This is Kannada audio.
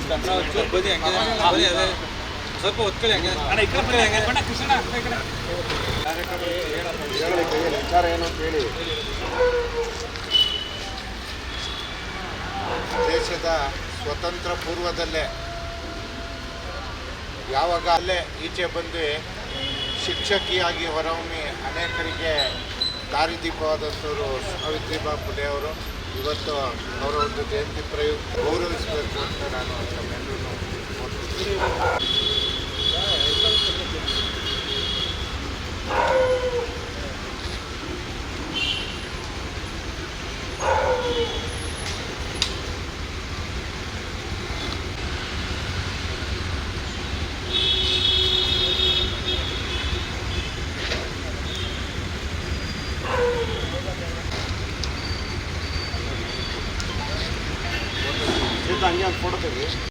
ಸ್ವಲ್ಪ ಹೊತ್ಕೊಳ್ಳಿ ಹಂಗೆ ಅಣ್ಣ ಈ ಕಡೆ ಬನ್ನಿ ಹಂಗೆ ಬಣ್ಣ ಕೃಷ್ಣ ಈ ಕಡೆ ವಿಚಾರ ಏನು ಅಂತ ಹೇಳಿ. ದೇಶದ ಸ್ವತಂತ್ರ ಪೂರ್ವದಲ್ಲೇ ಯಾವಾಗ ಅಲ್ಲೇ ಈಚೆ ಬಂದು ಶಿಕ್ಷಕಿಯಾಗಿ ಹೊರಹೊಮ್ಮಿ ಅನೇಕರಿಗೆ ದಾರಿದೀಪವಾದಂಥವರು ಸಾವಿತ್ರಿಬಾಯಿ ಫುಲೆ ಅವರು ಇವತ್ತು ಅವರ ಒಂದು ಜಯಂತಿ ಪ್ರಯುಕ್ತ ಗೌರವಿಸಬೇಕು ಅಂತ ನಾನು